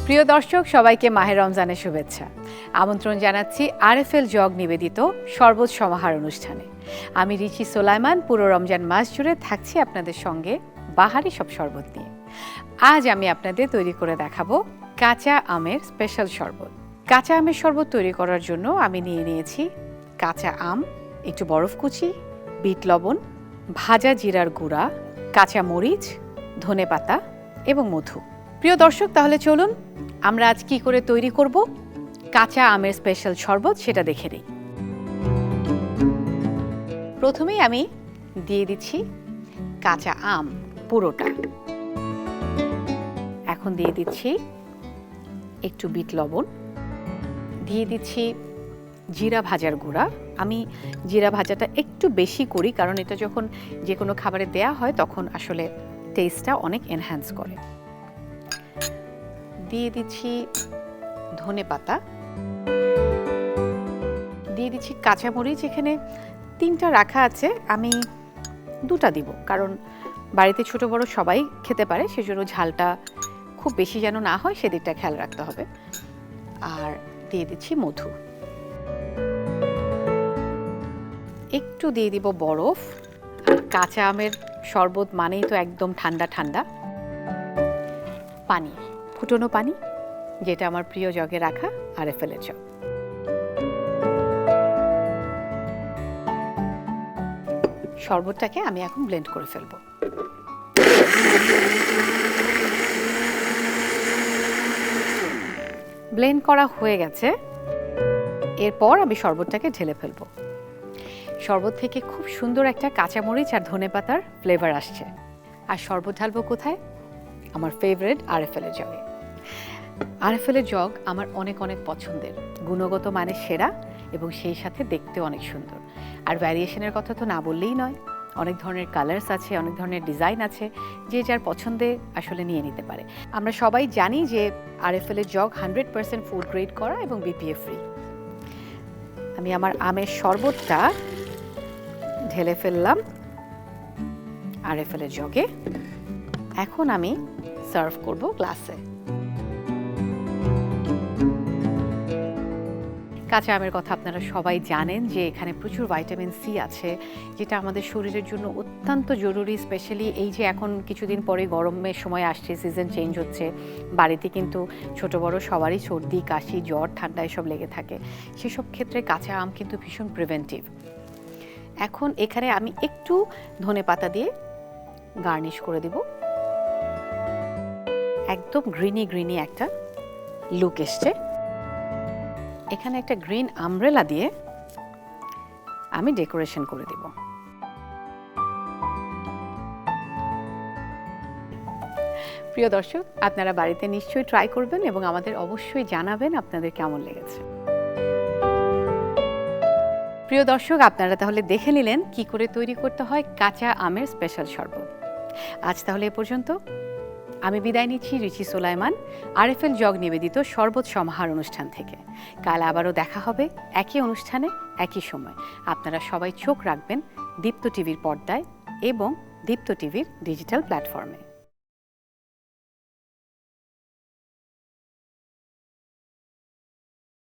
প্রিয় দর্শক, সবাইকে মাহে রমজানের শুভেচ্ছা। আমন্ত্রণ জানাচ্ছি আরএফএল জগ নিবেদিত শরবত সমাহার অনুষ্ঠানে। আমি রিচি সোলাইমান পুরো রমজান মাস জুড়ে থাকছি আপনাদের সঙ্গে বাহারি সব শরবত নিয়ে। আজ আমি আপনাদের তৈরি করে দেখাবো কাঁচা আমের স্পেশাল শরবত। কাঁচা আমের শরবত তৈরি করার জন্য আমি নিয়ে নিয়েছি কাঁচা আম, একটু বরফ কুচি, বিট লবণ, ভাজা জিরার গুঁড়া, কাঁচা মরিচ, ধনেপাতা এবং মধু। প্রিয় দর্শক, তাহলে চলুন আমরা আজ কি করে তৈরি করব কাঁচা আমের স্পেশাল শরবত সেটা দেখে নিই। প্রথমেই আমি দিয়ে দিচ্ছি কাঁচা আম পুরোটা। এখন দিয়ে দিচ্ছি একটু বিট লবণ, দিয়ে দিচ্ছি জিরা ভাজার গুঁড়া। আমি জিরা ভাজাটা একটু বেশি করি, কারণ এটা যখন যে কোনো খাবারে দেয়া হয় তখন আসলে টেস্টটা অনেক এনহ্যান্স করে। দিয়ে দিচ্ছি ধনেপাতা, দিয়ে দিচ্ছি কাঁচামরিচ। এখানে 3টা রাখা আছে, আমি 2টা দিব, কারণ বাড়িতে ছোট বড় সবাই খেতে পারে, সেজন্য ঝালটা খুব বেশি যেন না হয় সেদিকটা খেয়াল রাখতে হবে। আর দিয়ে দিচ্ছি মধু, একটু দিয়ে দিব বরফ। আর কাঁচা আমের শরবত মানেই তো একদম ঠান্ডা ঠান্ডা। পানি, ফুটনো পানি, যেটা আমার প্রিয় জগে রাখা আরএফএলের জগ। শরবতটাকে আমি এখন ব্লেন্ড করে ফেলব। ব্লেন্ড করা হয়ে গেছে। এরপর আমি শরবতটাকে ঢেলে ফেলব। শরবত থেকে খুব সুন্দর একটা কাঁচামরিচ আর ধনেপাতার ফ্লেভার আসছে। আর শরবত ঢালবো কোথায়? আমার ফেভারিট আরএফএলের জগে। আরএফএলের জগ আমার অনেক অনেক পছন্দের, গুণগত মানে সেরা এবং সেই সাথে দেখতেও অনেক সুন্দর। আর ভ্যারিয়েশনের কথা তো না বললেই নয়, অনেক ধরনের কালার্স আছে, অনেক ধরনের ডিজাইন আছে, যে যার পছন্দে আসলে নিয়ে নিতে পারে। আমরা সবাই জানি যে আরএফএলের জগ 100% ফুড গ্রেড করা এবং বিপিএ ফ্রি। আমি আমার আমের শরবতটা ঢেলে ফেললাম আরএফএলের জগে। এখন আমি সার্ভ করব গ্লাসে। কাঁচা আমের কথা আপনারা সবাই জানেন যে এখানে প্রচুর ভিটামিন সি আছে, যেটা আমাদের শরীরের জন্য অত্যন্ত জরুরি। স্পেশালি এই যে এখন কিছুদিন পরে গরমের সময় আসছে, সিজন চেঞ্জ হচ্ছে, বাড়িতে কিন্তু ছোট বড় সবারই সর্দি, কাশি, জ্বর, ঠান্ডা এসব লেগে থাকে। সেসব ক্ষেত্রে কাঁচা আম কিন্তু ভীষণ প্রিভেন্টিভ। এখন এখানে আমি একটু ধনেপাতা দিয়ে গার্নিশ করে দিব। একদম গ্রিনি গ্রিনি একটা লুক এসছে। এখানে একটা গ্রিন আমব্রেলা দিয়ে আমি ডেকোরেশন করে দিব। প্রিয় দর্শক, আপনারা বাড়িতে নিশ্চয়ই ট্রাই করবেন এবং আমাদের অবশ্যই জানাবেন আপনাদের কেমন লেগেছে। প্রিয় দর্শক, আপনারা তাহলে দেখে নিলেন কি করে তৈরি করতে হয় কাঁচা আমের স্পেশাল শরবত। আজ তাহলে এ পর্যন্ত। আমি বিদায় নিচ্ছি রিচি সোলাইমান আরএফএল জগ নিবেদিত শরবত সমাহার অনুষ্ঠান থেকে। কাল আবারও দেখা হবে একই অনুষ্ঠানে একই সময়। আপনারা সবাই চোখ রাখবেন দীপ্ত টিভির পর্দায় এবং দীপ্ত টিভির ডিজিটাল প্ল্যাটফর্মে।